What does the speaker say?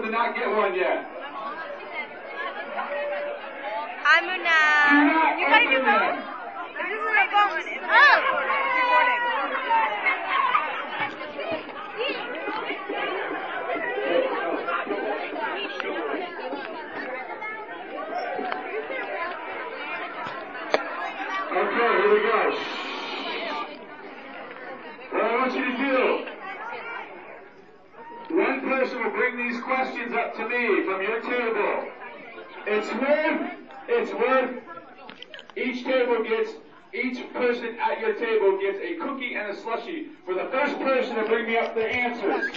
to not get one yet. Hi, Muna. You got your phone? This is my phone. Oh! Okay, here we go. What I want you to do, one person will bring these questions up to me from your table. It's worth, each person at your table gets a cookie and a slushie for the first person to bring me up their answers.